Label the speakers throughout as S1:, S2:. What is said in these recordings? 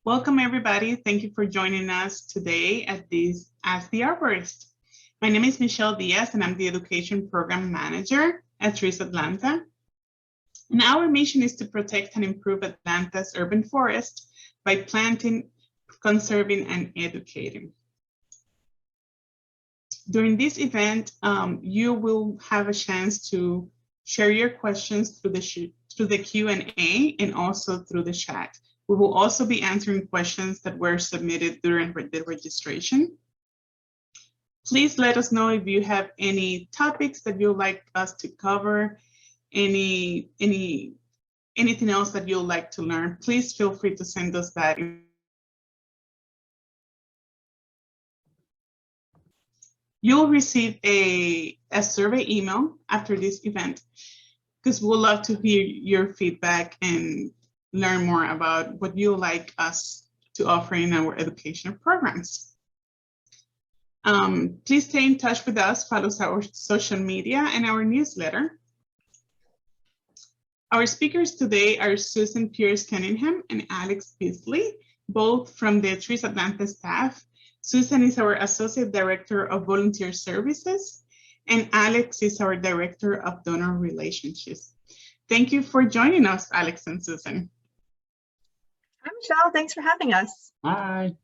S1: Welcome, everybody. Thank you for joining us today at this Ask the Arborist. My name is Michelle Diaz, and I'm the Education Program Manager at Trees Atlanta. And our mission is to protect and improve Atlanta's urban forest by planting, conserving, and educating. During this event, you will have a chance to share your questions through the Q&A and also through the chat. We will also be answering questions that were submitted during the registration. Please let us know if you have any topics that you'd like us to cover, anything else that you'd like to learn. Please feel free to send us that. You'll receive a survey email after this event because we'd love to hear your feedback and learn more about what you like us to offer in our educational programs. Please stay in touch with us, follow our social media and our newsletter. Our speakers today are Susan Pierce-Cunningham and Alex Beasley, both from the Trees Atlanta staff. Susan is our Associate Director of Volunteer Services, and Alex is our Director of Donor Relationships. Thank you for joining us, Alex and Susan.
S2: Hi, Michelle. Thanks for having us.
S3: Hi.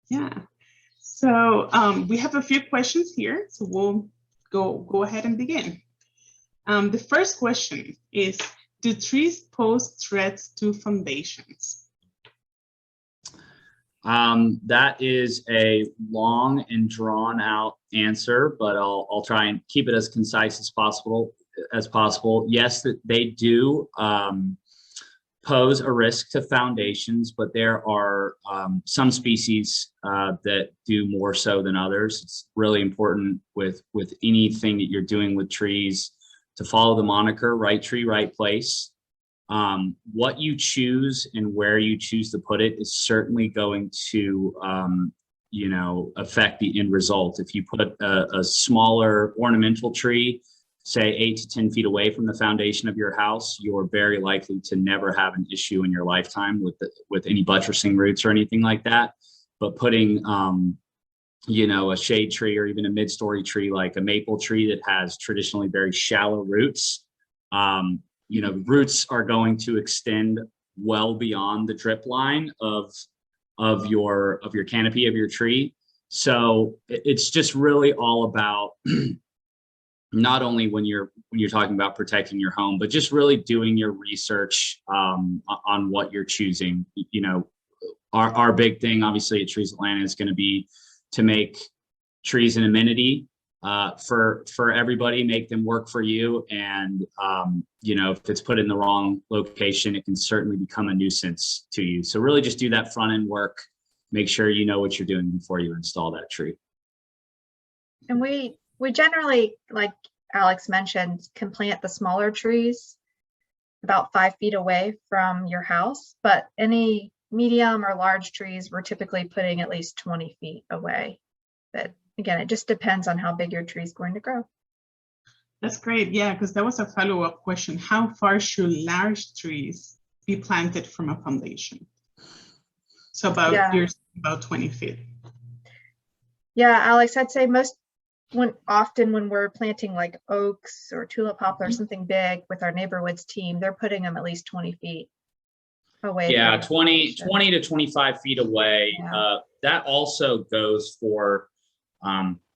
S1: Yeah. So we have a few questions here, so we'll go ahead and begin. The first question is, do trees pose threats to foundations?
S3: That is a long and drawn out answer, but I'll try and keep it as concise as possible. Yes, that they do pose a risk to foundations, but there are some species that do more so than others. It's really important with anything that you're doing with trees to follow the moniker, right tree, right place. What you choose and where you choose to put it is certainly going to affect the end result. If you put a smaller ornamental tree, say 8 to 10 feet away from the foundation of your house, you're very likely to never have an issue in your lifetime with any buttressing roots or anything like that. But putting, a shade tree or even a mid-story tree like a maple tree that has traditionally very shallow roots, roots are going to extend well beyond the drip line of your canopy of your tree. So it's just really all about not only when you're talking about protecting your home, but just really doing your research on what you're choosing. Our big thing, obviously, at Trees Atlanta is going to be to make trees an amenity for everybody, make them work for you. And, if it's put in the wrong location, it can certainly become a nuisance to you. So really just do that front end work, make sure you know what you're doing before you install that tree.
S2: And we generally, like Alex mentioned, can plant the smaller trees about 5 feet away from your house, but any medium or large trees, we're typically putting at least 20 feet away. But again, it just depends on how big your tree is going to grow.
S1: That's great. Yeah, because that was a follow-up question. How far should large trees be planted from a foundation? So about 20 feet.
S2: Yeah, Alex, I'd say often when we're planting like oaks or tulip poplar, something big with our neighborhoods team, they're putting them at least 20 feet away.
S3: Yeah, 20 to 25 feet away. Yeah. That also goes for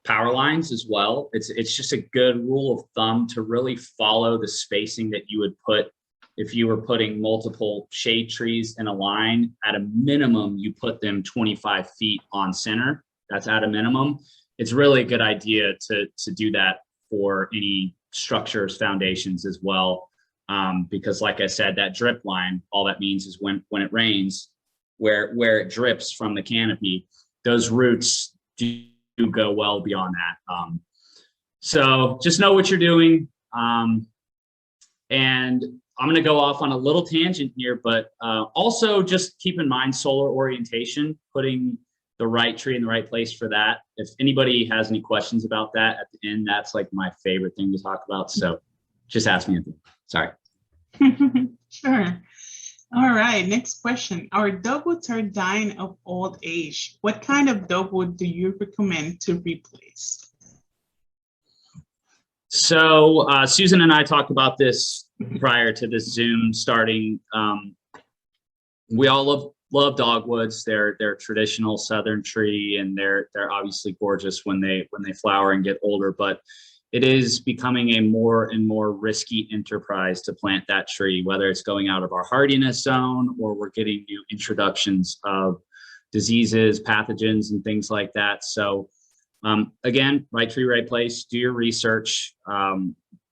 S3: power lines as well. It's just a good rule of thumb to really follow the spacing that you would put if you were putting multiple shade trees in a line. At a minimum, you put them 25 feet on center. That's at a minimum. It's really a good idea to do that for any structures, foundations as well. Because like I said, that drip line, all that means is when it rains, where it drips from the canopy, those roots do go well beyond that. So just know what you're doing. And I'm going to go off on a little tangent here, but also just keep in mind solar orientation, putting the right tree in the right place for that. If anybody has any questions about that at the end, that's like my favorite thing to talk about. So just ask me. Sorry.
S1: Sure. All right, next question. Our dogwoods are dying of old age. What kind of dogwood do you recommend to replace?
S3: So Susan and I talked about this prior to this Zoom starting. We all love dogwoods. They're traditional southern tree, and they're obviously gorgeous when they flower and get older. But it is becoming a more and more risky enterprise to plant that tree, whether it's going out of our hardiness zone or we're getting new introductions of diseases, pathogens, and things like that. So again, right tree, right place, do your research.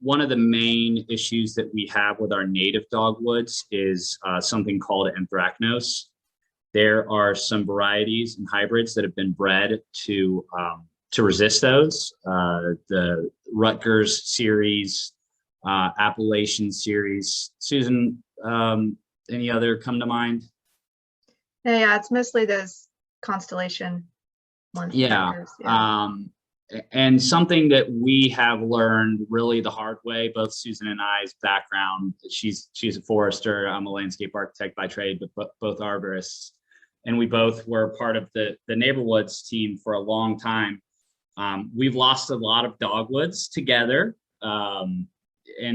S3: One of the main issues that we have with our native dogwoods is something called anthracnose. There are some varieties and hybrids that have been bred to resist those. The Rutgers series, Appalachian series. Susan, any other come to mind?
S2: Yeah, it's mostly those constellation ones.
S3: Yeah. And something that we have learned really the hard way, both Susan and I's background, she's a forester, I'm a landscape architect by trade, but both arborists. And we both were part of the Neighborwoods team for a long time. We've lost a lot of dogwoods together. And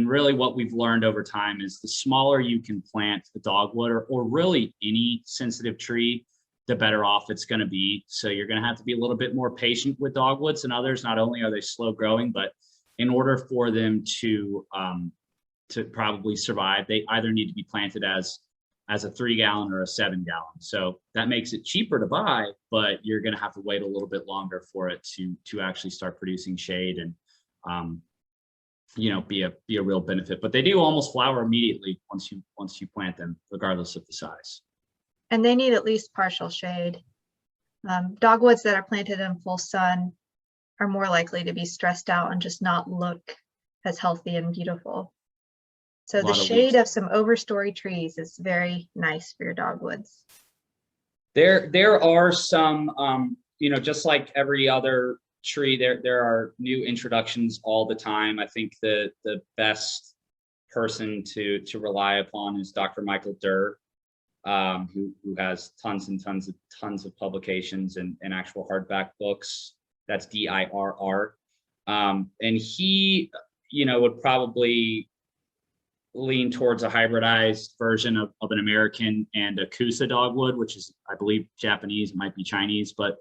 S3: really what we've learned over time is the smaller you can plant the dogwood or really any sensitive tree, the better off it's going to be. So you're going to have to be a little bit more patient with dogwoods than others. Not only are they slow growing, but in order for them to probably survive, they either need to be planted as a 3-gallon or a 7-gallon. So that makes it cheaper to buy, but you're going to have to wait a little bit longer for it to actually start producing shade and be a real benefit. But they do almost flower immediately once you plant them, regardless of the size.
S2: And they need at least partial shade. Dogwoods that are planted in full sun are more likely to be stressed out and just not look as healthy and beautiful. So the shade of some overstory trees is very nice for your dogwoods.
S3: There are some, just like every other tree, there are new introductions all the time. I think the best person to rely upon is Dr. Michael Durr. Who has tons and tons of publications and actual hardback books. That's DIRR. And he, would probably lean towards a hybridized version of an American and a Kusa dogwood, which is, I believe, Japanese, it might be Chinese, but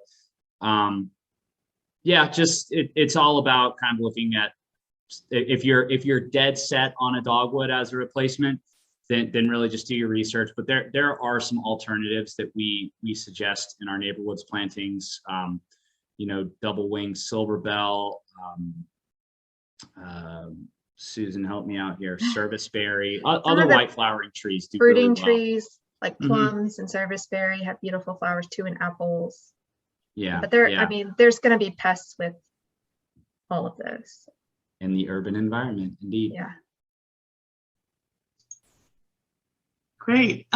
S3: it's all about kind of looking at if you're dead set on a dogwood as a replacement, then really just do your research. But there are some alternatives that we suggest in our Neighborwoods plantings. Double winged silver bell. Susan, help me out here. Serviceberry. Other white flowering trees do
S2: fruiting
S3: really well.
S2: Trees like plums and serviceberry have beautiful flowers too, and apples.
S3: Yeah.
S2: But there's going to be pests with all of those.
S3: In the urban environment, indeed.
S2: Yeah.
S1: Great.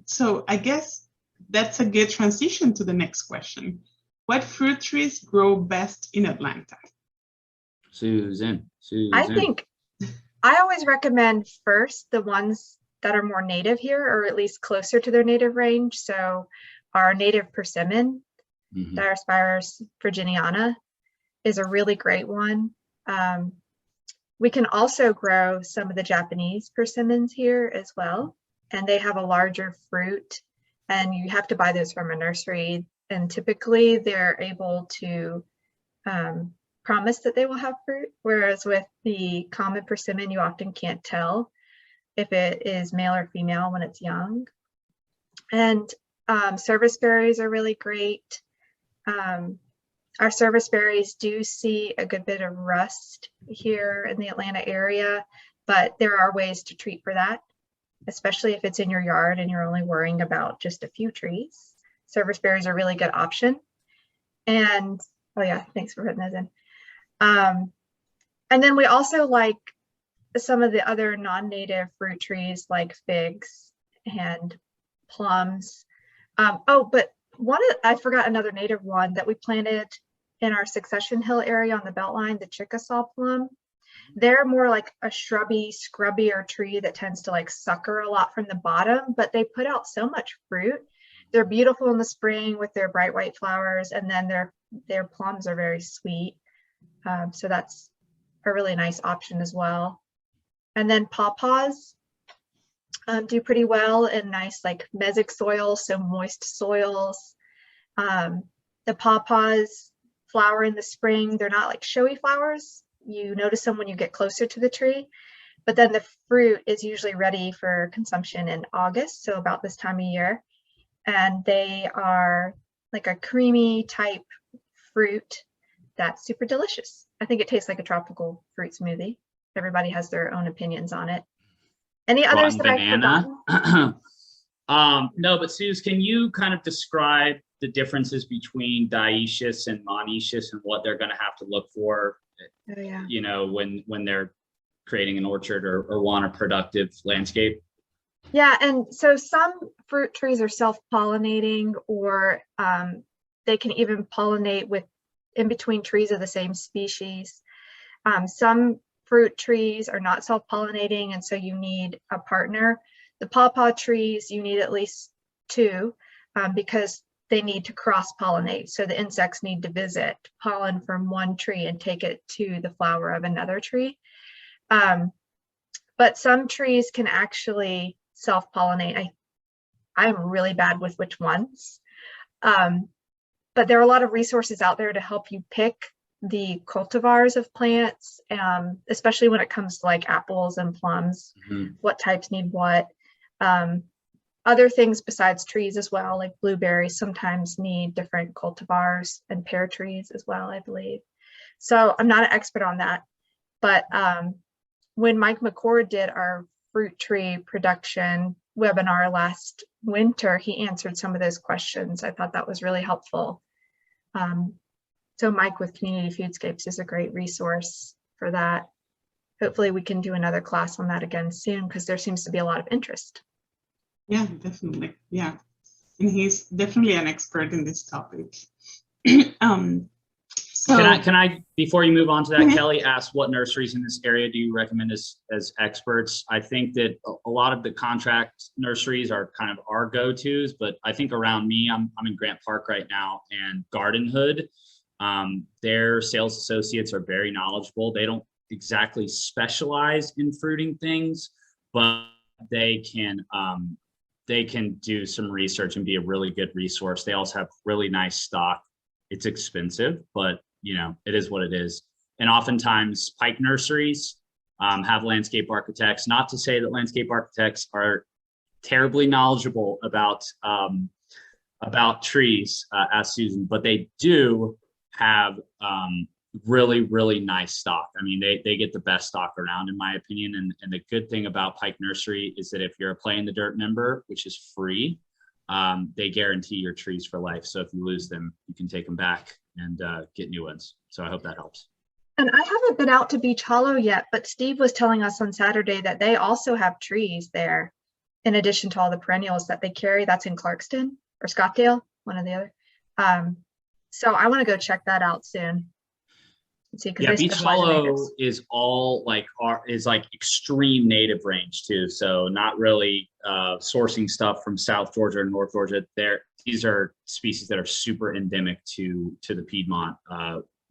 S1: So I guess that's a good transition to the next question. What fruit trees grow best in Atlanta?
S3: Susan.
S2: I think I always recommend first the ones that are more native here, or at least closer to their native range. So our native persimmon, Diospyros virginiana, is a really great one. We can also grow some of the Japanese persimmons here as well. And they have a larger fruit, and you have to buy those from a nursery. And typically they're able to promise that they will have fruit. Whereas with the common persimmon, you often can't tell if it is male or female when it's young. And serviceberries are really great. Our serviceberries do see a good bit of rust here in the Atlanta area, but there are ways to treat for that, especially if it's in your yard and you're only worrying about just a few trees. Serviceberries are a really good option. And, oh yeah, thanks for putting those in. And then we also like some of the other non-native fruit trees like figs and plums. But I forgot another native one that we planted in our Succession Hill area on the Beltline, the Chickasaw plum. They're more like a shrubby, scrubbier tree that tends to like sucker a lot from the bottom, but they put out so much fruit. They're beautiful in the spring with their bright white flowers, and then their plums are very sweet. So that's a really nice option as well. And then pawpaws do pretty well in nice like mesic soil, so moist soils. The pawpaws flower in the spring. They're not like showy flowers. You notice them when you get closer to the tree, but then the fruit is usually ready for consumption in August, so about this time of year. And they are like a creamy type fruit that's super delicious. I think it tastes like a tropical fruit smoothie. Everybody has their own opinions on it. Any others that I've forgotten?
S3: No, but Suze, can you kind of describe the differences between dioecious and monoecious and what they're going to have to look for,
S2: Oh, yeah.
S3: you know, when they're creating an orchard or want a productive landscape?
S2: Yeah, and so some fruit trees are self-pollinating, or they can even pollinate with in between trees of the same species. Some fruit trees are not self-pollinating, and so you need a partner. The pawpaw trees, you need at least two because they need to cross-pollinate. So the insects need to visit pollen from one tree and take it to the flower of another tree. But some trees can actually self-pollinate. I'm really bad with which ones. But there are a lot of resources out there to help you pick the cultivars of plants, especially when it comes to like apples and plums, what types need what. Other things besides trees as well, like blueberries sometimes need different cultivars, and pear trees as well, I believe. So I'm not an expert on that, but when Mike McCord did our fruit tree production webinar last winter, he answered some of those questions. I thought that was really helpful. So Mike with Community Foodscapes is a great resource for that. Hopefully we can do another class on that again soon, because there seems to be a lot of interest.
S1: Yeah, definitely. Yeah. And he's definitely an expert in this topic. So
S3: Can I, before you move on to that, Kelly, ask what nurseries in this area do you recommend as experts? I think that a lot of the contract nurseries are kind of our go-tos, but I think around me, I'm in Grant Park right now, and Garden Hood, their sales associates are very knowledgeable. They don't exactly specialize in fruiting things, but they can do some research and be a really good resource. They also have really nice stock. It's expensive, but you know, it is what it is. And oftentimes Pike nurseries have landscape architects. Not to say that landscape architects are terribly knowledgeable about trees, as Susan, but they do have really, really nice stock. I mean, they get the best stock around, in my opinion. And the good thing about Pike Nursery is that if you're a Play in the Dirt member, which is free, they guarantee your trees for life. So if you lose them, you can take them back and get new ones. So I hope that helps.
S2: And I haven't been out to Beach Hollow yet, but Steve was telling us on Saturday that they also have trees there, in addition to all the perennials that they carry. That's in Clarkston or Scottsdale, one or the other. So I want to go check that out soon. See,
S3: yeah, Beach Hollow is all like extreme native range too. So not really sourcing stuff from South Georgia or North Georgia. These are species that are super endemic to the Piedmont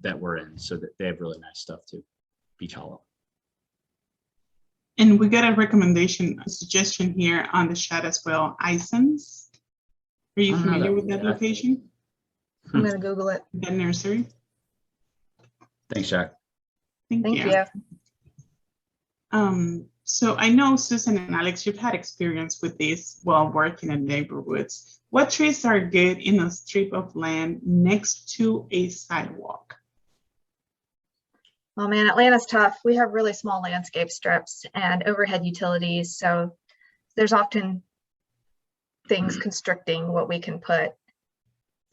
S3: that we're in. So that they have really nice stuff too. Beach Hollow.
S1: And we got a recommendation, a suggestion here on the chat as well. Isons. Are you familiar with that location?
S2: I'm going to Google it.
S1: That nursery.
S3: Thanks, Jack.
S2: Thank you.
S1: So I know Susan and Alex, you've had experience with this while working in neighborhoods. What trees are good in a strip of land next to a sidewalk?
S2: Oh man, Atlanta's tough. We have really small landscape strips and overhead utilities, so there's often things constricting what we can put.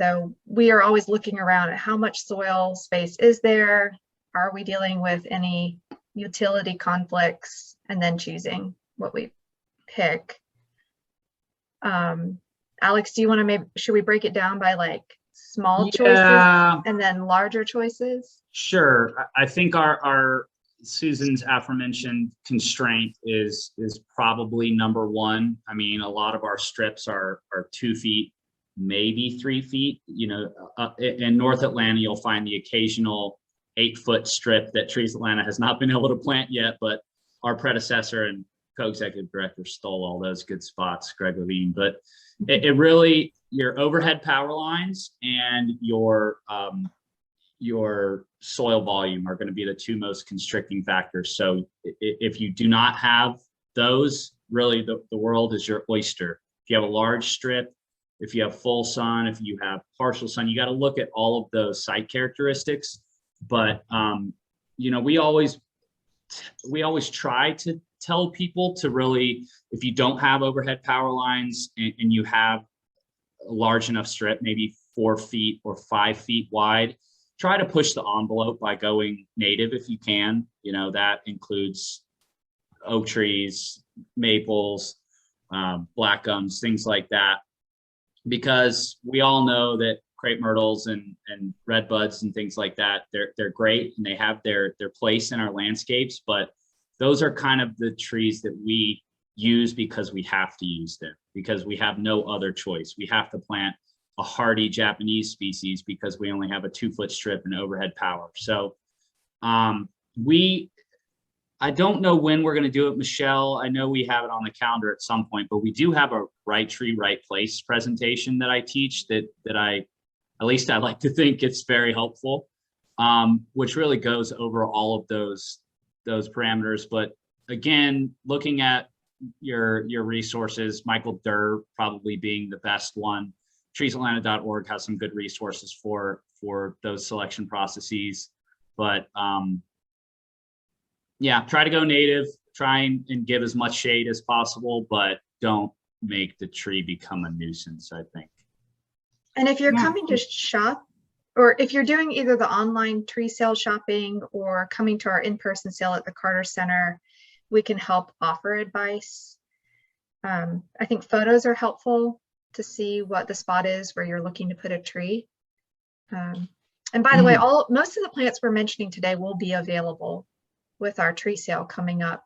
S2: So we are always looking around at how much soil space is there? Are we dealing with any utility conflicts? And then choosing what we pick. Alex, do you want to should we break it down by like small choices and then larger choices?
S3: Sure. I think Susan's aforementioned constraint is probably number one. I mean, a lot of our strips are 2 feet, maybe 3 feet. You know, in North Atlanta, you'll find the occasional 8-foot strip that Trees Atlanta has not been able to plant yet, but our predecessor and co-executive director stole all those good spots, Greg Levine. But it really, your overhead power lines and your soil volume are going to be the 2 most constricting factors. So if you do not have those, really the world is your oyster. If you have a large strip, if you have full sun, if you have partial sun, you got to look at all of those site characteristics. But you know, we always try to tell people to really, if you don't have overhead power lines and you have a large enough strip, maybe 4 feet or 5 feet wide, try to push the envelope by going native if you can. You know, that includes oak trees, maples, black gums, things like that, because we all know that crepe myrtles and red buds and things like that, they're great and they have their place in our landscapes, but those are kind of the trees that we use because we have to use them, because we have no other choice. We have to plant a hardy Japanese species because we only have a 2-foot strip and overhead power. So I don't know when we're going to do it, Michelle. I know we have it on the calendar at some point, but we do have a right tree, right place presentation that I teach that at least I like to think it's very helpful, which really goes over all of those parameters. But again, looking at your resources, Michael Durr probably being the best one. treesatlanta.org has some good resources for those selection processes. But yeah, try to go native, try and give as much shade as possible, but don't make the tree become a nuisance, I think.
S2: And if you're coming to shop, or if you're doing either the online tree sale shopping or coming to our in-person sale at the Carter Center, we can help offer advice. I think photos are helpful to see what the spot is where you're looking to put a tree. And by the way, most of the plants we're mentioning today will be available with our tree sale coming up,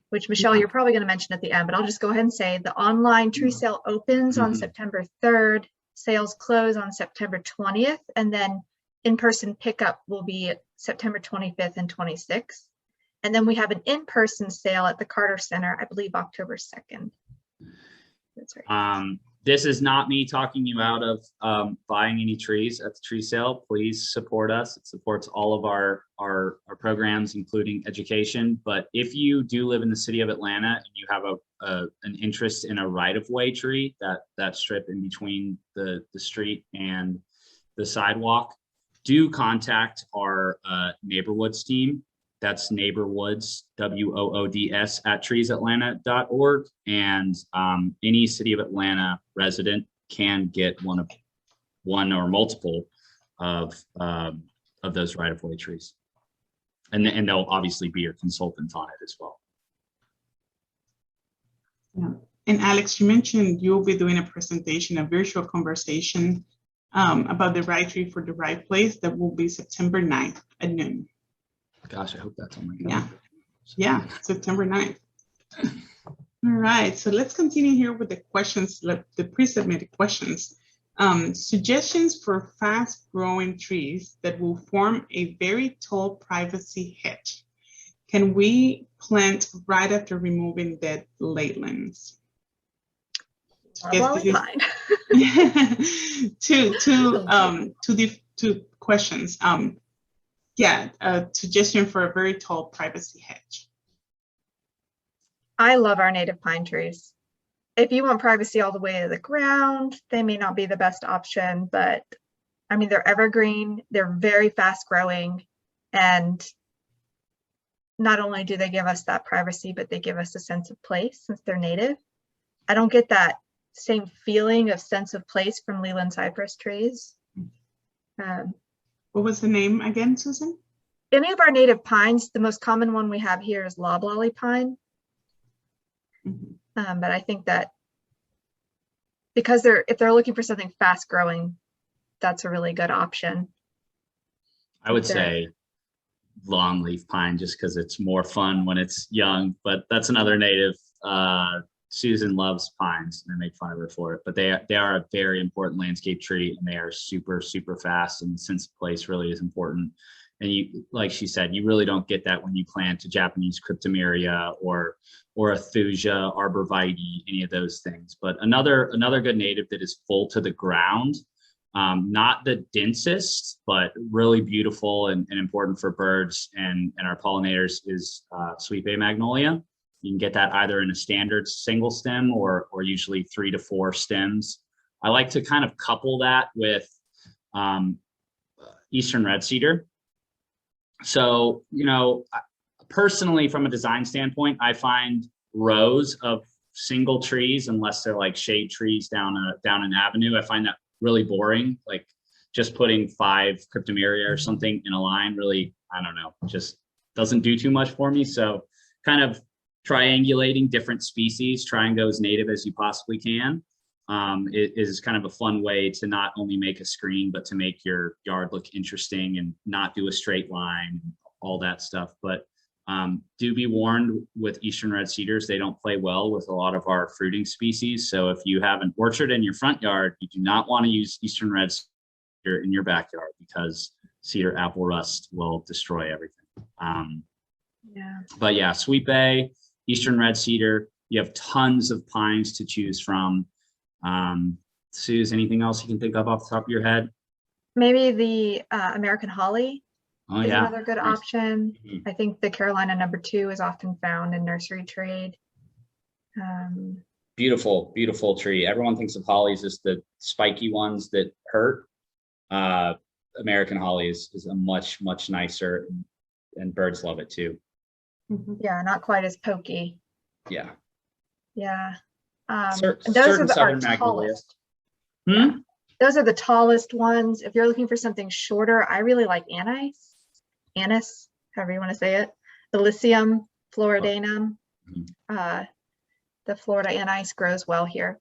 S2: which Michelle, you're probably going to mention at the end, but I'll just go ahead and say the online tree sale opens on September 3rd. Sales close on September 20th, and then in-person pickup will be September 25th and 26th. And then we have an in-person sale at the Carter Center, I believe October 2nd. That's right.
S3: This is not me talking you out of buying any trees at the tree sale. Please support us. It supports all of our programs, including education. But if you do live in the city of Atlanta and you have an interest in a right-of-way tree, that strip in between the street and the sidewalk, do contact our Neighborwoods team. That's Neighborwoods, WOODS, at treesatlanta.org. And any City of Atlanta resident can get one or multiple of those right-of-way trees. And they'll obviously be your consultant on it as well.
S1: Yeah. And Alex, you mentioned you'll be doing a presentation, a virtual conversation about the right tree for the right place. That will be September 9th at noon.
S3: Gosh, I hope that's on my calendar.
S1: Yeah, September 9th. All right, so let's continue here with the questions, the pre-submitted questions. Suggestions for fast-growing trees that will form a very tall privacy hedge. Can we plant right after removing dead leylands?
S2: Loblolly pine.
S1: Two questions. Yeah, a suggestion for a very tall privacy hedge.
S2: I love our native pine trees. If you want privacy all the way to the ground, they may not be the best option, but I mean, they're evergreen, they're very fast growing, and not only do they give us that privacy, but they give us a sense of place since they're native. I don't get that same feeling of sense of place from Leland cypress trees.
S1: What was the name again, Susan?
S2: Any of our native pines, the most common one we have here is loblolly pine. But I think that because if they're looking for something fast growing, that's a really good option.
S3: I would say longleaf pine just because it's more fun when it's young, but that's another native. Susan loves pines and I make fun of her for it, but they are a very important landscape tree and they are super, super fast, and sense of place really is important. And you, like she said, you really don't get that when you plant a Japanese cryptomeria or a thuja, arborvitae, any of those things. But another good native that is full to the ground, not the densest, but really beautiful and important for birds and our pollinators is sweet bay magnolia. You can get that either in a standard single stem or usually 3 to 4 stems. I like to kind of couple that with eastern red cedar. So, you know, personally, from a design standpoint, I find rows of single trees, unless they're like shade trees down an avenue, I find that really boring. Like just putting 5 cryptomeria or something in a line really, I don't know, just doesn't do too much for me. So kind of triangulating different species, trying to go as native as you possibly can, it is kind of a fun way to not only make a screen, but to make your yard look interesting and not do a straight line, all that stuff. But do be warned with eastern red cedars, they don't play well with a lot of our fruiting species. So if you have an orchard in your front yard, you do not want to use eastern red cedar in your backyard because cedar apple rust will destroy everything. But yeah, sweet bay, eastern red cedar, you have tons of pines to choose from. Suze, anything else you can think of off the top of your head?
S2: Maybe the American holly is
S3: Yeah,
S2: another good
S3: nice.
S2: option. I think the Carolina #2 is often found in nursery trade.
S3: Beautiful, beautiful tree. Everyone thinks of hollies as the spiky ones that hurt. American holly is a much nicer, and birds love it too.
S2: Yeah, not quite as pokey.
S3: Yeah.
S2: Yeah.
S3: Those are our tallest.
S2: Yeah. Those are the tallest ones. If you're looking for something shorter, I really like anise, however you want to say it, the Lycium floridanum. The Florida anise grows well here.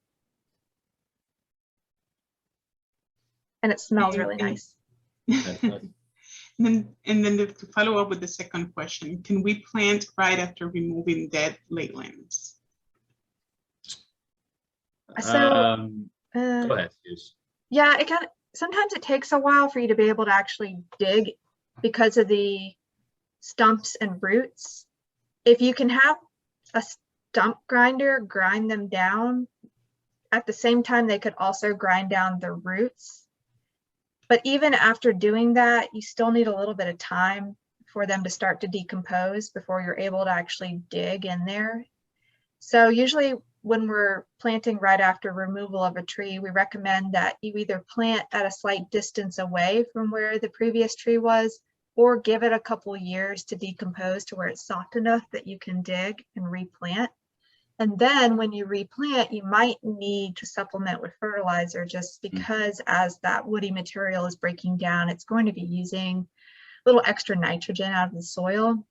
S2: And it smells really nice.
S1: And then to follow up with the second question, can we plant right after removing dead late limbs?
S2: So,
S3: go ahead, Suze.
S2: Yeah, sometimes it takes a while for you to be able to actually dig because of the stumps and roots. If you can have a stump grinder grind them down, at the same time, they could also grind down the roots. But even after doing that, you still need a little bit of time for them to start to decompose before you're able to actually dig in there. So usually when we're planting right after removal of a tree, we recommend that you either plant at a slight distance away from where the previous tree was, or give it a couple years to decompose to where it's soft enough that you can dig and replant. And then when you replant, you might need to supplement with fertilizer just because as that woody material is breaking down, it's going to be using a little extra nitrogen out of the soil.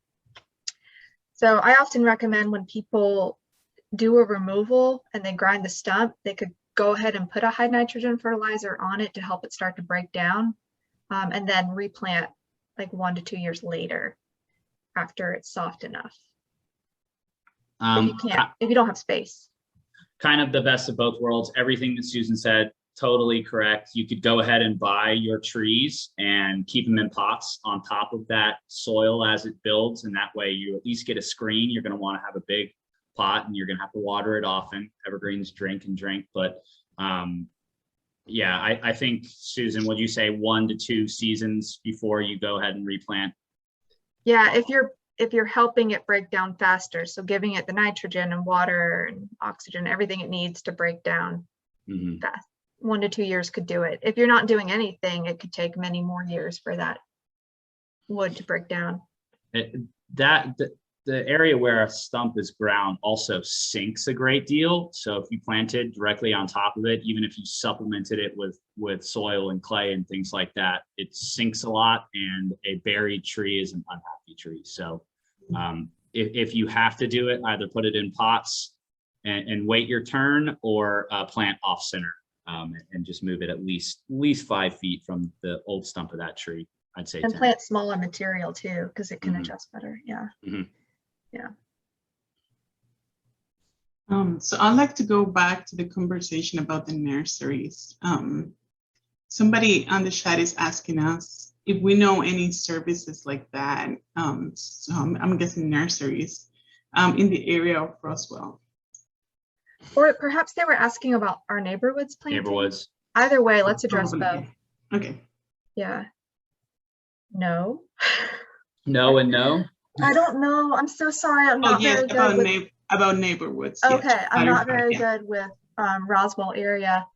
S2: So I often recommend when people do a removal and they grind the stump, they could go ahead and put a high nitrogen fertilizer on it to help it start to break down, and then replant like 1 to 2 years later after it's soft enough. But you can't if you don't have space.
S3: Kind of the best of both worlds. Everything that Susan said, totally correct. You could go ahead and buy your trees and keep them in pots on top of that soil as it builds, and that way you at least get a screen. You're going to want to have a big pot and you're going to have to water it often. Evergreens drink and drink, but yeah, I think, Susan, would you say 1 to 2 seasons before you go ahead and replant?
S2: Yeah, if you're helping it break down faster, so giving it the nitrogen and water and oxygen, everything it needs to break down fast. 1 to 2 years could do it. If you're not doing anything, it could take many more years for that wood to break down.
S3: The area where a stump is ground also sinks a great deal. So if you planted directly on top of it, even if you supplemented it with soil and clay and things like that, it sinks a lot, and a buried tree is an unhappy tree. So if you have to do it, either put it in pots and wait your turn, or plant off center and just move it at least 5 feet from the old stump of that tree. I'd say
S2: And
S3: 10.
S2: plant smaller material too, because it can
S3: Mhm.
S2: adjust better. Yeah.
S3: Mhm.
S2: Yeah.
S1: So I'd like to go back to the conversation about the nurseries. Somebody on the chat is asking us if we know any services like that. So I'm guessing nurseries in the area of Roswell.
S2: Or perhaps they were asking about our neighborhoods planting.
S3: Neighborhoods.
S2: Either way, let's address both.
S1: Probably. Okay.
S2: Yeah. No.
S3: No and no.
S2: I don't know. I'm so sorry. I'm not very good with.
S1: About neighborhoods.
S2: Okay,
S1: yeah,
S2: I'm not
S1: clarify,
S2: very
S1: yeah.
S2: good with Roswell area.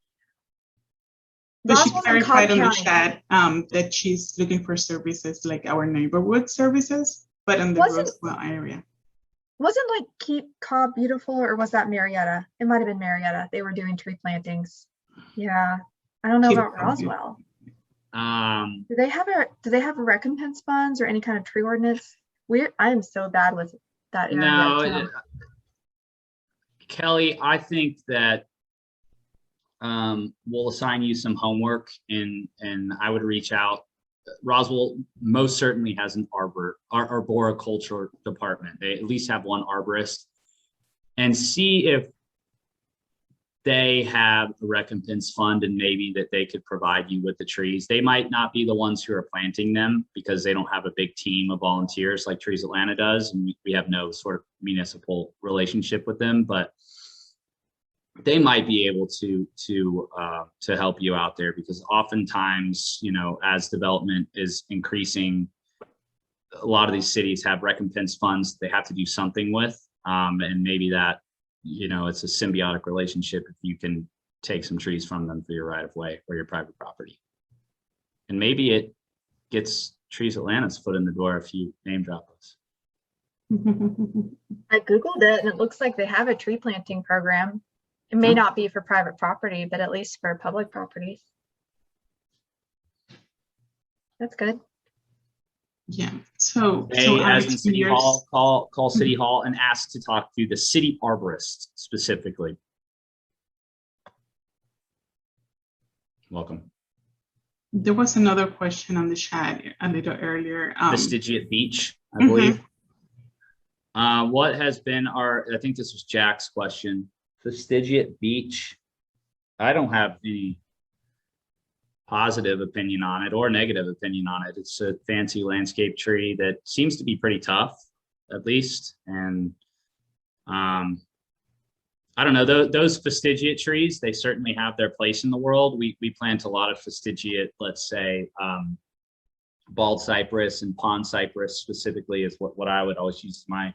S1: But she
S2: Roswell's in
S1: clarified
S2: Cobb
S1: on the
S2: County.
S1: chat that she's looking for services like our neighborhood services, but in the
S2: Wasn't-
S1: Roswell area.
S2: Wasn't like Keep Cobb Beautiful, or was that Marietta? It might have been Marietta. They were doing tree plantings. Yeah. I don't know
S1: Keep
S2: about
S1: Cobb
S2: Roswell.
S3: Um,
S2: Do they have recompense funds or any kind of tree ordinance? I am so bad with that area.
S3: no,
S2: too.
S3: Kelly, I think that we'll assign you some homework, and I would reach out. Roswell most certainly has an arboriculture department. They at least have one arborist, and see if they have a recompense fund and maybe that they could provide you with the trees. They might not be the ones who are planting them because they don't have a big team of volunteers like Trees Atlanta does, and we have no sort of municipal relationship with them, but they might be able to help you out there, because oftentimes, you know, as development is increasing, a lot of these cities have recompense funds they have to do something with, and maybe that, you know, it's a symbiotic relationship if you can take some trees from them for your right of way or your private property, and maybe it gets Trees Atlanta's foot in the door if you name drop us.
S2: I Googled it and it looks like they have a tree planting program. It may not be for private property, but at least for public properties. That's good.
S1: Yeah. So
S3: As in
S1: Alex,
S3: City Hall, call City Hall and ask to talk to the city arborist specifically. Welcome.
S1: There was another question on the chat a little earlier.
S3: Vestigiate Beach, I believe. What has been I think this was Jack's question. Vestigiate Beach. I don't have any positive opinion on it or negative opinion on it. It's a fancy landscape tree that seems to be pretty tough, at least. And I don't know, those vestigiate trees, they certainly have their place in the world. We plant a lot of vestigiate, let's say, bald cypress and pond cypress specifically is what I would always use my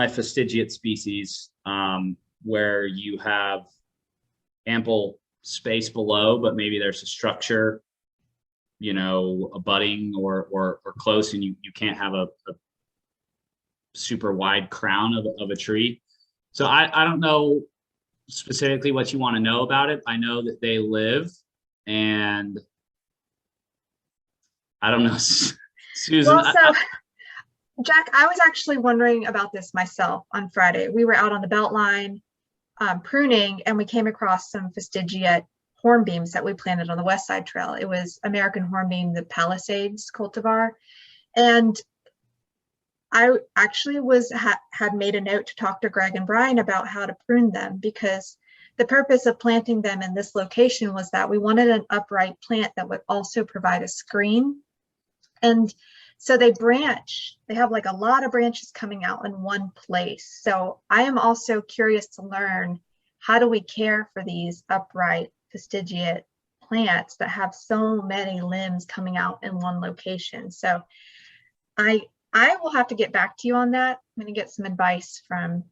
S3: vestigiate species, where you have ample space below, but maybe there's a structure, you know, abutting or close, and you can't have a super wide crown of a tree. So I don't know specifically what you want to know about it. I know that they live, and I don't know, Susan.
S2: Well, so Jack, I was actually wondering about this myself on Friday. We were out on the Beltline pruning, and we came across some vestigiate hornbeams that we planted on the West Side Trail. It was American hornbeam, the Palisades cultivar. And I actually had made a note to talk to Greg and Brian about how to prune them, because the purpose of planting them in this location was that we wanted an upright plant that would also provide a screen. And so they have like a lot of branches coming out in one place. So I am also curious to learn, how do we care for these upright vestigiate plants that have so many limbs coming out in one location? So I will have to get back to you on that. I'm going to get some advice from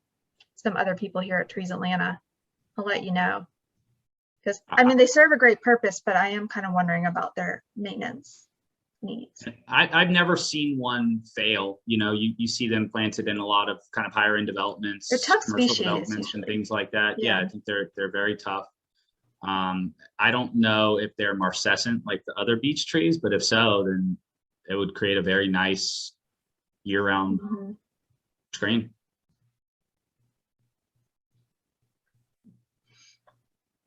S2: some other people here at Trees Atlanta. I'll let you know. Because I mean, they serve a great purpose, but I am kind of wondering about their maintenance needs.
S3: I've never seen one fail. You know, you see them planted in a lot of kind of higher end developments,
S2: They're tough
S3: commercial
S2: species,
S3: developments
S2: usually.
S3: and things like that.
S2: Yeah.
S3: I think they're very tough. I don't know if they're marcescent like the other beech trees, but if so, then it would create a very nice year-round screen.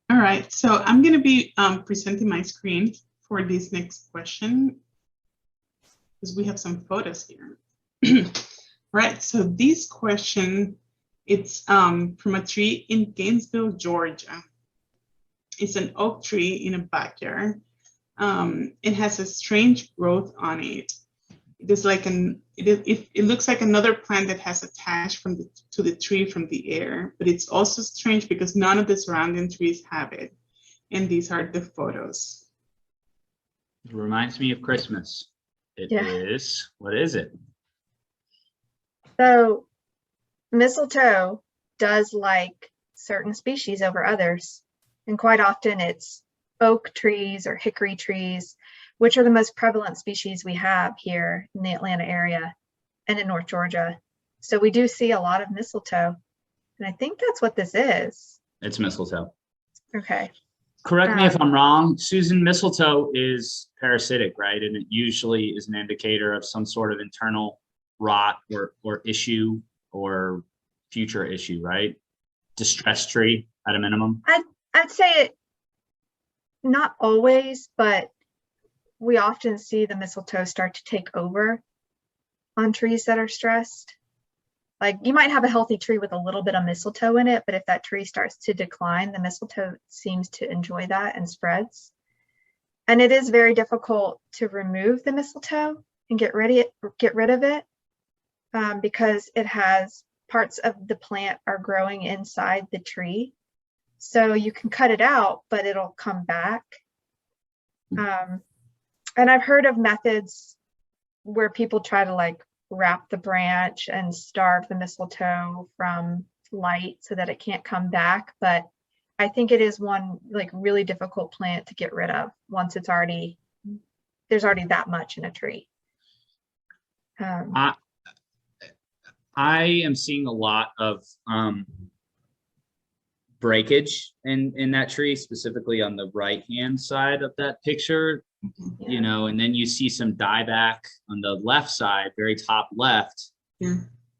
S1: All right, so I'm going to be presenting my screen for this next question. because we have some photos here. Right, so this question, it's from a tree in Gainesville, Georgia. It's an oak tree in a backyard. It has a strange growth on it. It is like it looks like another plant that has attached to the tree from the air, but it's also strange because none of the surrounding trees have it. And these are the photos.
S3: It reminds me of Christmas. It is, what is it?
S2: So mistletoe does like certain species over others. And quite often it's oak trees or hickory trees, which are the most prevalent species we have here in the Atlanta area and in North Georgia. So we do see a lot of mistletoe. And I think that's what this is.
S3: It's mistletoe.
S2: Okay.
S3: Correct me if I'm wrong, Susan, mistletoe is parasitic, right? And it usually is an indicator of some sort of internal rot or issue or future issue, right? Distress tree at a minimum.
S2: I'd say it, not always, but we often see the mistletoe start to take over on trees that are stressed. Like you might have a healthy tree with a little bit of mistletoe in it, but if that tree starts to decline, the mistletoe seems to enjoy that and spreads. And it is very difficult to remove the mistletoe and get rid of it because it has parts of the plant are growing inside the tree. So you can cut it out, but it'll come back. And I've heard of methods where people try to like wrap the branch and starve the mistletoe from light so that it can't come back. But I think it is one like really difficult plant to get rid of once it's already, there's already that much in a tree.
S3: I am seeing a lot of breakage in that tree, specifically on the right hand side of that picture.
S2: Yeah.
S3: You know, and then you see some dieback on the left side, very top left.
S1: Yeah.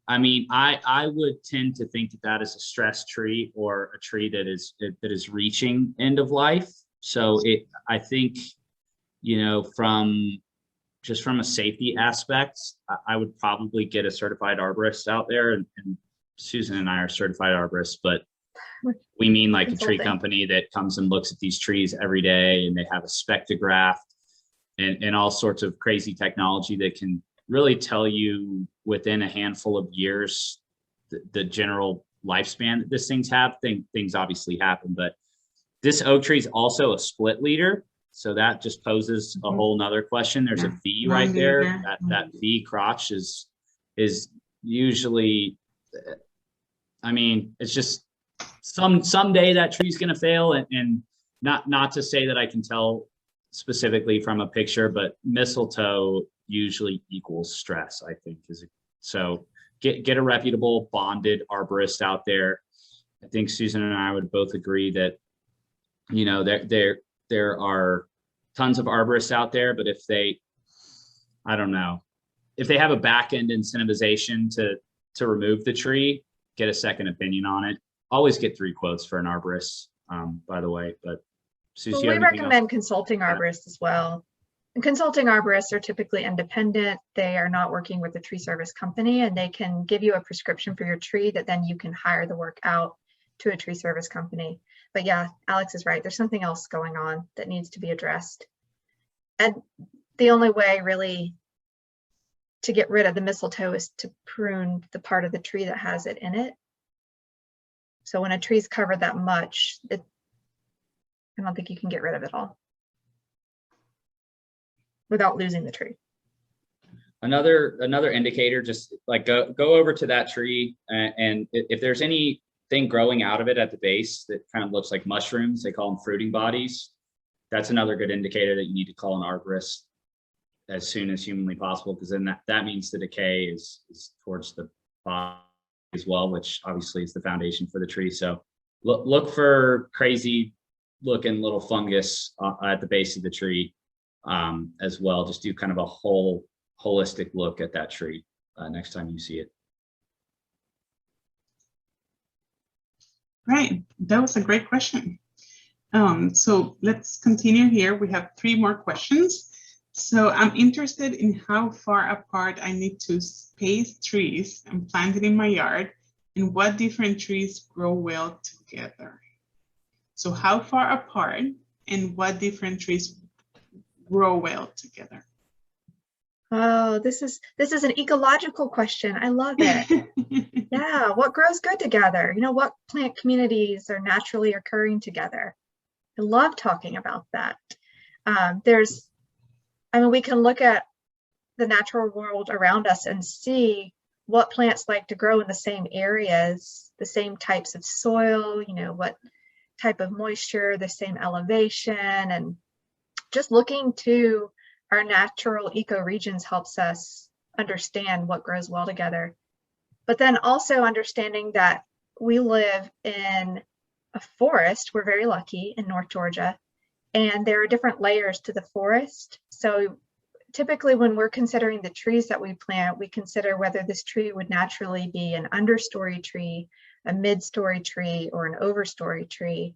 S3: I mean, I would tend to think that is a stress tree or a tree that is reaching end of life. So I think, you know, from a safety aspect, I would probably get a certified arborist out there, and Susan and I are certified arborists, but we mean like a tree company that comes and looks at these trees every day, and they have a spectrograph and all sorts of crazy technology that can really tell you within a handful of years the general lifespan that this thing's have. Things obviously happen, but this oak tree is also a split leader. So that just poses a whole nother question. There's a V right there. That V crotch is usually, I mean, it's just someday that tree's going to fail, and not to say that I can tell specifically from a picture, but mistletoe usually equals stress, I think. So get a reputable bonded arborist out there. I think Susan and I would both agree that, you know, there are tons of arborists out there, but if they, I don't know, if they have a back end incentivization to remove the tree, get a second opinion on it. Always get 3 quotes for an arborist, by the way. But Susie,
S2: we recommend consulting arborists as well. And consulting arborists are typically independent. They are not working with a tree service company, and they can give you a prescription for your tree that then you can hire the work out to a tree service company. But yeah, Alex is right. There's something else going on that needs to be addressed. And the only way really to get rid of the mistletoe is to prune the part of the tree that has it in it. So when a tree's covered that much, I don't think you can get rid of it all without losing the tree.
S3: Another indicator, just like go over to that tree, and if there's anything growing out of it at the base that kind of looks like mushrooms, they call them fruiting bodies. That's another good indicator that you need to call an arborist as soon as humanly possible, because then that means the decay is towards the body as well, which obviously is the foundation for the tree. So look for crazy looking little fungus at the base of the tree as well. Just do kind of a holistic look at that tree next time you see it.
S1: Right, that was a great question. So let's continue here. We have 3 more questions. So I'm interested in how far apart I need to space trees and planted in my yard, and what different trees grow well together. So how far apart and what different trees grow well together?
S2: Oh, this is an ecological question. I love it. Yeah, what grows good together? What plant communities are naturally occurring together? I love talking about that. We can look at the natural world around us and see what plants like to grow in the same areas, the same types of soil, what type of moisture, the same elevation, and just looking to our natural ecoregions helps us understand what grows well together. But then also understanding that we live in a forest. We're very lucky in North Georgia, and there are different layers to the forest. So typically when we're considering the trees that we plant, we consider whether this tree would naturally be an understory tree, a mid-story tree, or an overstory tree.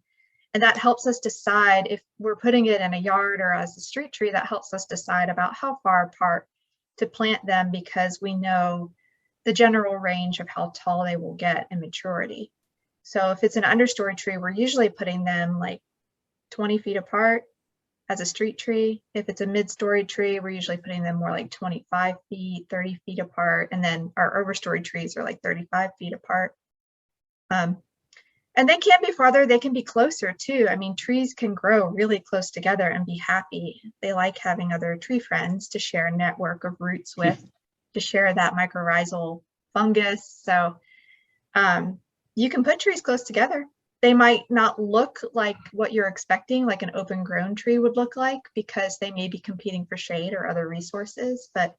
S2: And that helps us decide if we're putting it in a yard or as a street tree. That helps us decide about how far apart to plant them, because we know the general range of how tall they will get in maturity. So if it's an understory tree, we're usually putting them like 20 feet apart as a street tree. If it's a mid-story tree, we're usually putting them more like 25 feet, 30 feet apart. And then our overstory trees are like 35 feet apart. And they can be farther, they can be closer too. I mean, trees can grow really close together and be happy. They like having other tree friends to share a network of roots with, to share that mycorrhizal fungus. So you can put trees close together. They might not look like what you're expecting, like an open grown tree would look like, because they may be competing for shade or other resources, but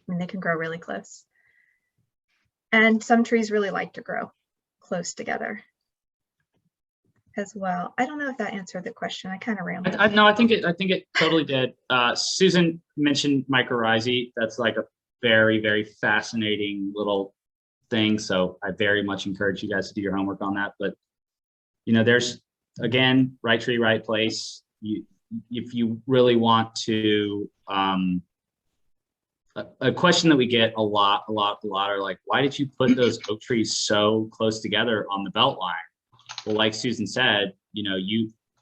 S2: I mean, they can grow really close. And some trees really like to grow close together as well. I don't know if that answered the question. I kind of rambled.
S3: No, I think it totally did. Susan mentioned mycorrhizae. That's like a very, very fascinating little thing. So I very much encourage you guys to do your homework on that. But there's, again, right tree, right place. If you really want to, a question that we get a lot are like, why did you put those oak trees so close together on the belt line? Well, like Susan said,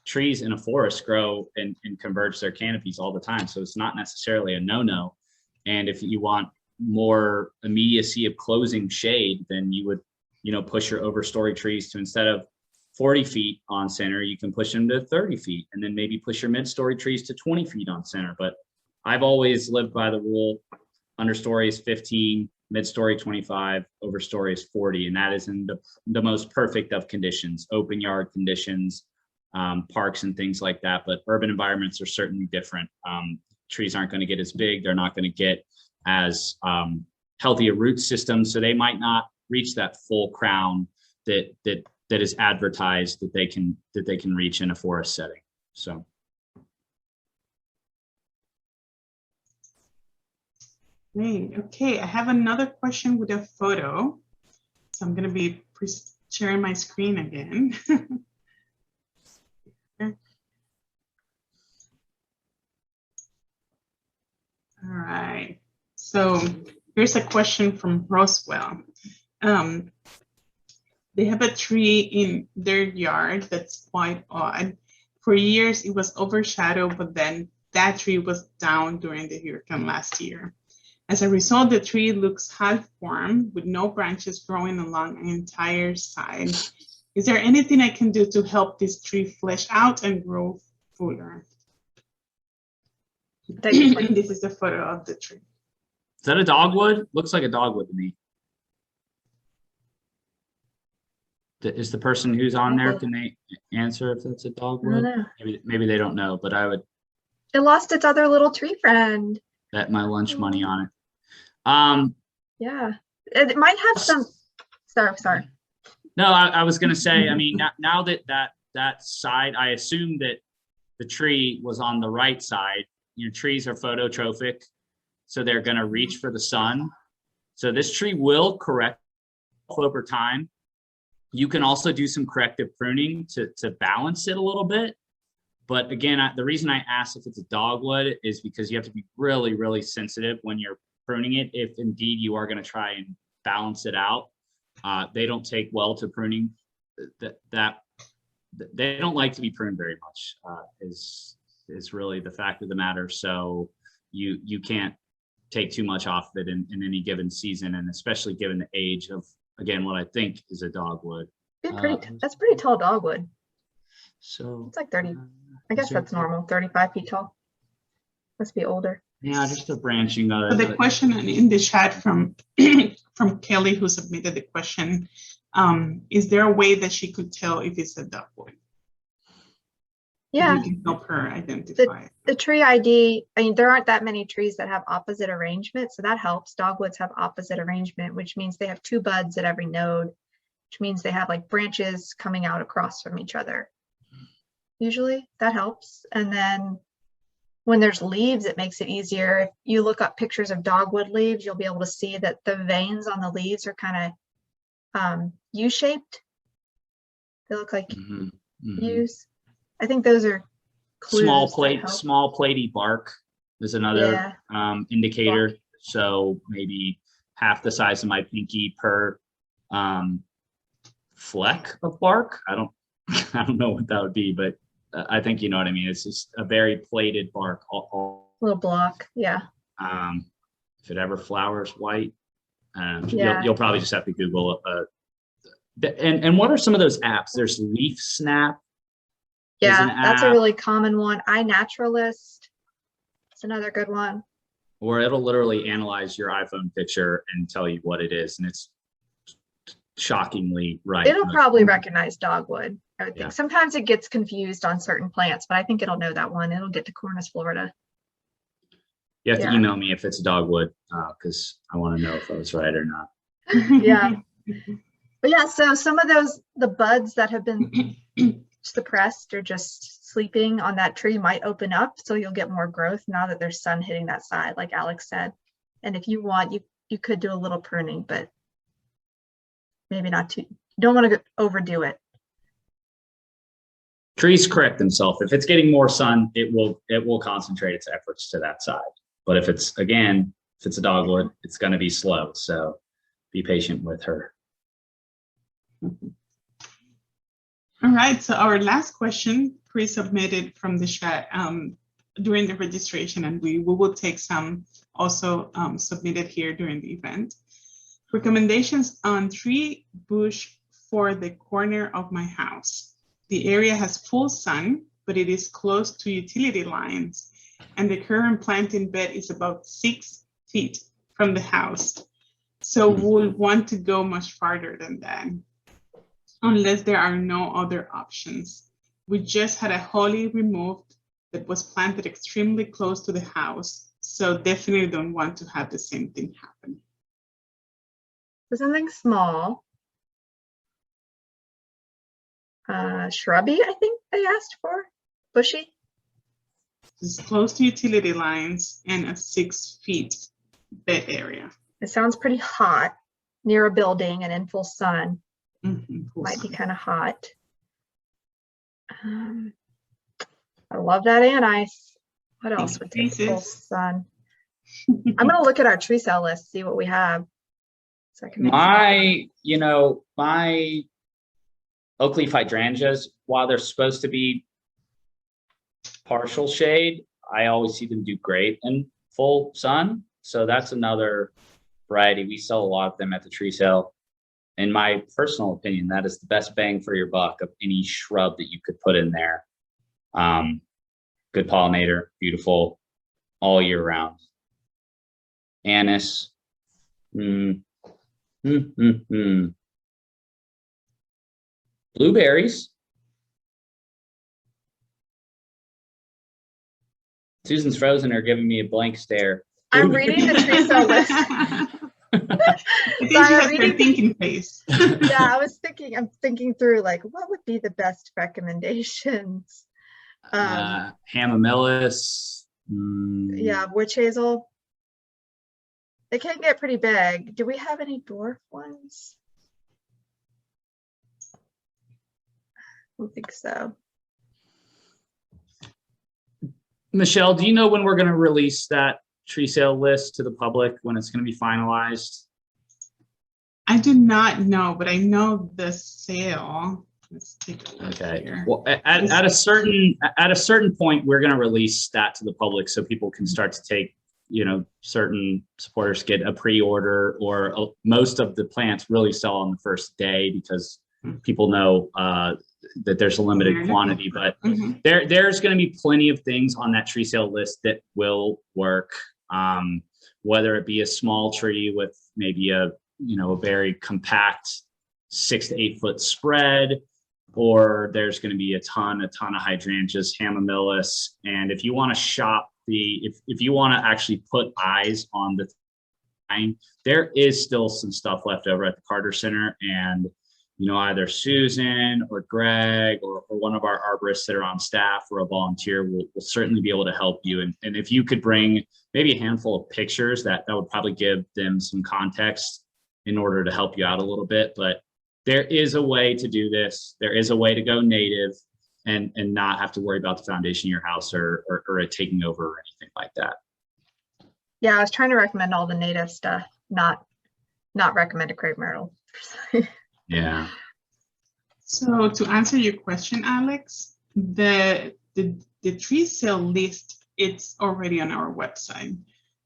S3: trees in a forest grow and converge their canopies all the time. So it's not necessarily a no-no. And if you want more immediacy of closing shade, then you would, push your overstory trees to, instead of 40 feet on center, you can push them to 30 feet, and then maybe push your mid-story trees to 20 feet on center. But I've always lived by the rule, understory is 15, mid-story 25, overstory is 40. And that is in the most perfect of conditions, open yard conditions, parks and things like that. But urban environments are certainly different. Trees aren't going to get as big. They're not going to get as healthy a root system. So they might not reach that full crown that is advertised that they can reach in a forest setting. So.
S1: Great. Okay, I have another question with a photo. So I'm going to be sharing my screen again. All right. So here's a question from Roswell. They have a tree in their yard that's quite odd. For years, it was overshadowed, but then that tree was down during the hurricane last year. As a result, the tree looks half-formed with no branches growing along an entire side. Is there anything I can do to help this tree flesh out and grow fuller? And this is the photo of the tree.
S3: Is that a dogwood? Looks like a dogwood to me. Is the person who's on there, can they answer if that's a dogwood?
S2: I don't know.
S3: Maybe they don't know, but I would.
S2: It lost its other little tree friend.
S3: Bet my lunch money on it.
S2: Yeah, it might have some. Sorry.
S3: No, I was going to say, I mean, now that side, I assume that the tree was on the right side. Trees are phototrophic, so they're going to reach for the sun. So this tree will correct over time. You can also do some corrective pruning to balance it a little bit. But again, the reason I asked if it's a dogwood is because you have to be really, really sensitive when you're pruning it. If indeed you are going to try and balance it out, they don't take well to pruning. They don't like to be pruned very much. Is really the fact of the matter. So you can't take too much off of it in any given season, and especially given the age of, again, what I think is a dogwood.
S2: That's pretty tall dogwood.
S3: So
S2: it's like 30. I guess that's normal. 35 feet tall. Must be older.
S3: Yeah, just a branching.
S1: So the question in the chat from from Kelly, who submitted the question, is there a way that she could tell if it's a dogwood?
S2: Yeah.
S1: We can help her identify it.
S2: The tree ID, I mean, there aren't that many trees that have opposite arrangement, so that helps. Dogwoods have opposite arrangement, which means they have 2 buds at every node, which means they have like branches coming out across from each other. Usually that helps. And then when there's leaves, it makes it easier. If you look up pictures of dogwood leaves, you'll be able to see that the veins on the leaves are kind of U-shaped. They look like U's. I think those are clues.
S3: Small platy bark is another indicator. Bark. So maybe half the size of my pinky per fleck of bark. I don't know what that would be, but I think you know what I mean. It's just a very plated bark.
S2: Little block, yeah.
S3: If it ever flowers white, you'll probably just have to Google. And what are some of those apps? There's Leaf Snap.
S2: Yeah, that's a really common one. iNaturalist. It's another good one.
S3: Or it'll literally analyze your iPhone picture and tell you what it is, and it's shockingly right.
S2: It'll probably recognize dogwood. I would think. Sometimes it gets confused on certain plants, but I think it'll know that one. It'll get to Cornus, Florida.
S3: You have to email me if it's a dogwood, because I want to know if I was right or not.
S2: Yeah. But yeah, so some of the buds that have been suppressed or just sleeping on that tree might open up, so you'll get more growth now that there's sun hitting that side, like Alex said. And if you want, you could do a little pruning, but maybe not too. You don't want to overdo it.
S3: Trees correct themselves. If it's getting more sun, it will concentrate its efforts to that side. But if it's a dogwood, it's going to be slow. So be patient with her.
S1: All right. So our last question, pre-submitted from the chat during the registration, and we will take some also submitted here during the event. Recommendations on tree bush for the corner of my house. The area has full sun, but it is close to utility lines, and the current planting bed is about 6 feet from the house. So we'll want to go much farther than that, unless there are no other options. We just had a holly removed that was planted extremely close to the house, so definitely don't want to have the same thing happen.
S2: For something small, shrubby, I think they asked for, bushy.
S1: It's close to utility lines and a 6 feet bed area.
S2: It sounds pretty hot near a building and in full sun. Might be kind of hot. I love that anise. What else would take full sun? I'm gonna look at our tree sale list, see what we have. So I can make
S3: my oak leaf hydrangeas, while they're supposed to be partial shade, I always see them do great in full sun. So that's another variety. We sell a lot of them at the tree sale. In my personal opinion, that is the best bang for your buck of any shrub that you could put in there. Good pollinator, beautiful all year round. Anise. Blueberries. Susan's frozen or giving me a blank stare.
S2: I'm reading the tree sale list.
S1: Thinking face.
S2: Yeah, I'm thinking through like what would be the best recommendations.
S3: Hamamelis.
S2: Yeah, witch hazel. They can get pretty big. Do we have any dwarf ones? I don't think so.
S3: Michelle, do you know when we're going to release that tree sale list to the public, when it's going to be finalized?
S1: I do not know, but I know the sale. Let's take a look
S3: Okay.
S1: here.
S3: Well, at a certain point, we're going to release that to the public so people can start to take, certain supporters get a pre-order, or most of the plants really sell on the first day because people know that there's a limited quantity. But there's going to be plenty of things on that tree sale list that will work. Whether it be a small tree with maybe a very compact 6 to 8 foot spread, or there's going to be a ton of hydrangeas, hamamelis. And if you want to shop if you want to actually put eyes on the time, there is still some stuff left over at the Carter Center. And, either Susan or Greg or one of our arborists that are on staff or a volunteer will certainly be able to help you. And if you could bring maybe a handful of pictures, that would probably give them some context in order to help you out a little bit. But there is a way to do this. There is a way to go native and not have to worry about the foundation of your house or it taking over or anything like that.
S2: Yeah, I was trying to recommend all the native stuff, not recommend a crepe myrtle.
S3: Yeah.
S1: So to answer your question, Alex, the tree sale list, it's already on our website.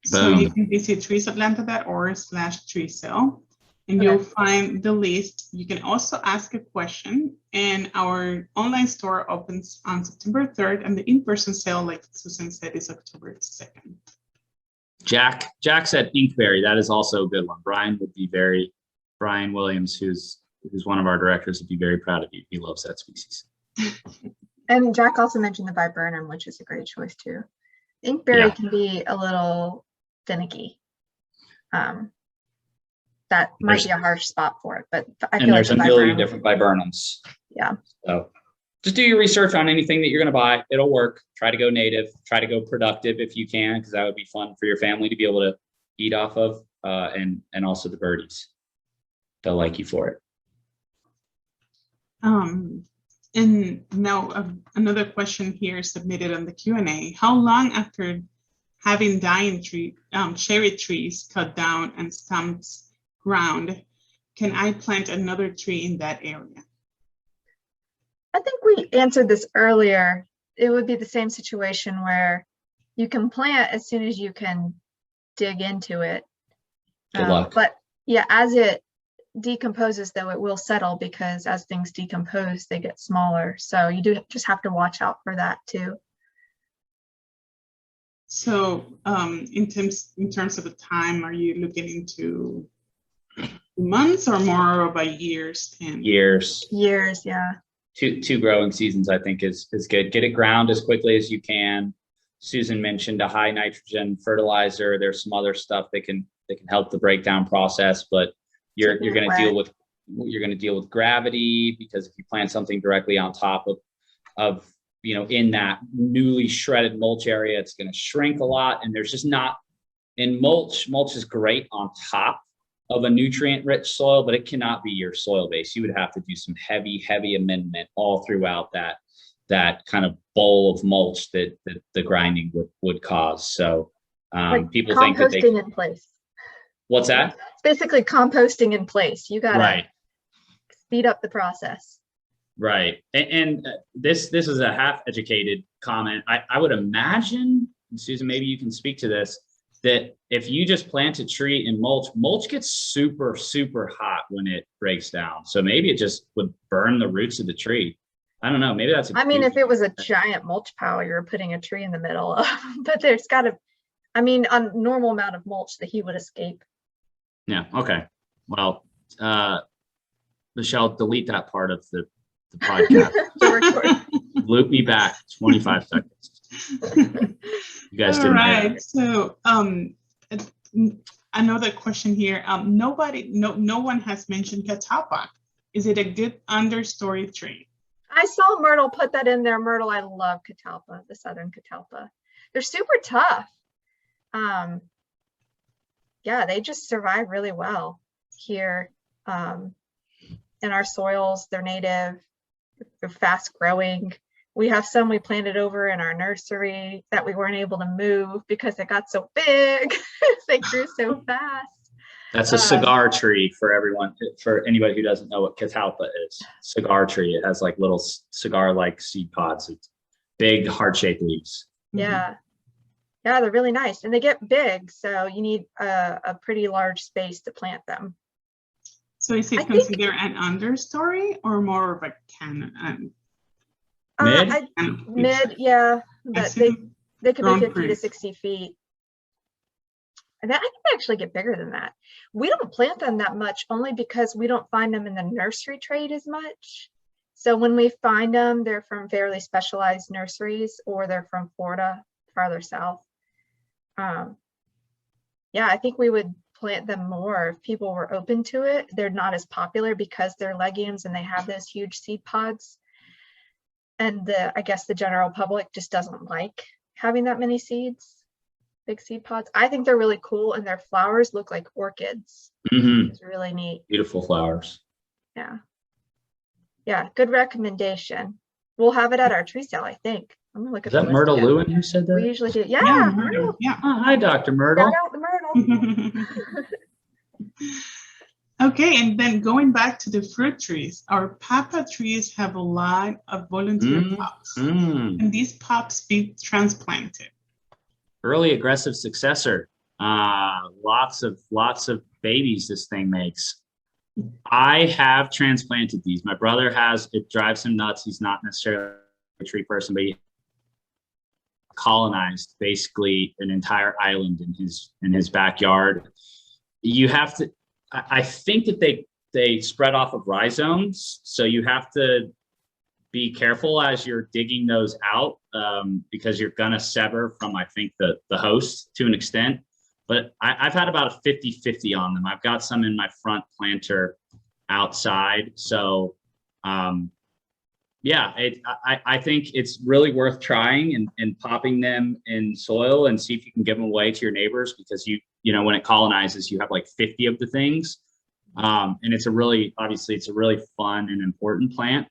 S1: So you can visit treesatlanta.org/tree sale, and you'll find the list. You can also ask a question, and our online store opens on September 3rd, and the in-person sale, like Susan said, is October 2nd.
S3: Jack said inkberry. That is also a good one. Brian Williams, who's one of our directors, would be very proud of you. He loves that species.
S2: And Jack also mentioned the viburnum, which is a great choice too. Inkberry can be a little finicky. That might be a harsh spot for it, but I feel
S3: there's
S2: like
S3: a million different viburnums.
S2: Yeah.
S3: So just do your research on anything that you're going to buy. It'll work. Try to go native. Try to go productive if you can, because that would be fun for your family to be able to eat off of, and also the birdies. They'll like you for it.
S1: And now another question here submitted on the Q&A. How long after having dying cherry trees cut down and stumps ground can I plant another tree in that area?
S2: I think we answered this earlier. It would be the same situation where you can plant as soon as you can dig into it.
S3: Good luck.
S2: But yeah, as it decomposes, though, it will settle, because as things decompose, they get smaller. So you do just have to watch out for that too.
S1: So in terms of the time, are you looking into months or more of a years?
S3: Years,
S2: yeah.
S3: Two growing seasons, I think, is good. Get it ground as quickly as you can. Susan mentioned a high nitrogen fertilizer. There's some other stuff that can help the breakdown process, but you're going to deal with gravity, because if you plant something directly on top of in that newly shredded mulch area, it's going to shrink a lot. And there's just not, in mulch is great on top of a nutrient rich soil, but it cannot be your soil base. You would have to do some heavy amendment all throughout that kind of bowl of mulch that the grinding would cause. So
S2: like
S3: people think that
S2: composting in place.
S3: What's that?
S2: It's basically composting in place. You got to speed up the process.
S3: Right. And this is a half-educated comment. I would imagine, Susan, maybe you can speak to this, that if you just plant a tree in mulch gets super hot when it breaks down. So maybe it just would burn the roots of the tree. I don't know. Maybe that's
S2: if it was a giant mulch pile you're putting a tree in the middle of, but there's got to, a normal amount of mulch, the heat would escape.
S3: Yeah. Okay. Well, Michelle, delete that part of the podcast. Loop me back 25 seconds. You guys didn't hear that.
S1: So another question here. No one has mentioned catalpa. Is it a good understory tree?
S2: I saw Myrtle put that in there. Myrtle, I love catalpa, the southern catalpa. They're super tough. Yeah, they just survive really well here in our soils. They're native, they're fast growing. We have some we planted over in our nursery that we weren't able to move because it got so big. They grew so fast.
S3: That's a cigar tree for everyone, for anybody who doesn't know what catalpa is. Cigar tree. It has like little cigar-like seed pods. It's big, heart-shaped leaves.
S2: Yeah. Yeah, they're really nice. And they get big, so you need a pretty large space to plant them.
S1: So is it considered an understory or more of a canopy?
S3: Mid?
S2: Mid, yeah. But they could be 50 to 60 feet. And I think they actually get bigger than that. We don't plant them that much only because we don't find them in the nursery trade as much. So when we find them, they're from fairly specialized nurseries, or they're from Florida, farther south. Yeah, I think we would plant them more if people were open to it. They're not as popular because they're legumes and they have those huge seed pods. And I guess the general public just doesn't like having that many seeds, big seed pods. I think they're really cool, and their flowers look like orchids. It's really neat.
S3: Beautiful flowers.
S2: Yeah. Yeah, good recommendation. We'll have it at our tree sale, I think. I'm gonna look at
S3: Is that Myrtle Lewin who said that?
S2: We usually do. Yeah, Myrtle.
S1: Yeah.
S3: Oh, hi, Dr. Myrtle.
S2: Shout out the Myrtle.
S1: Okay, and then going back to the fruit trees, our papa trees have a lot of volunteer pups, and these pups be transplanted.
S3: Early aggressive successor. Lots of babies this thing makes. I have transplanted these. My brother has. It drives him nuts. He's not necessarily a tree person, but he colonized basically an entire island in his backyard. You have to. I think that they spread off of rhizomes, so you have to be careful as you're digging those out, because you're gonna sever from, I think, the host to an extent. But I've had about a 50-50 on them. I've got some in my front planter outside. So yeah, I think it's really worth trying and popping them in soil and see if you can give them away to your neighbors, because you know, when it colonizes, you have like 50 of the things. And it's a really fun and important plant.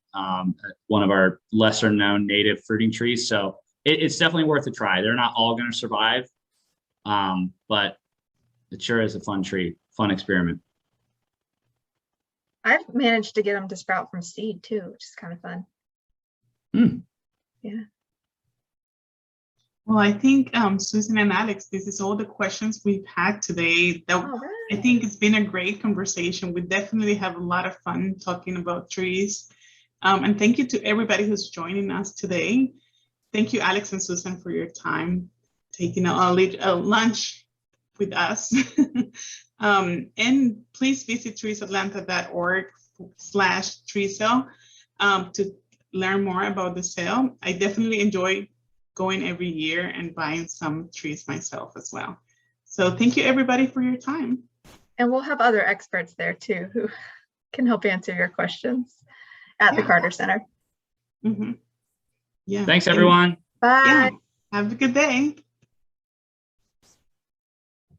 S3: One of our lesser known native fruiting trees. So it's definitely worth a try. They're not all going to survive. But it sure is a fun tree, fun experiment.
S2: I've managed to get them to sprout from seed too, which is kind of fun. Yeah.
S1: Well, I think Susan and Alex, this is all the questions we've had today. I think it's been a great conversation. We definitely have a lot of fun talking about trees. And thank you to everybody who's joining us today. Thank you, Alex and Susan, for your time, taking a lunch with us. And please visit treesatlanta.org/tree sale to learn more about the sale. I definitely enjoy going every year and buying some trees myself as well. So thank you, everybody, for your time.
S2: And we'll have other experts there too who can help answer your questions at the Carter Center.
S1: Yeah.
S3: Thanks, everyone.
S2: Bye.
S1: Yeah. Have a good day.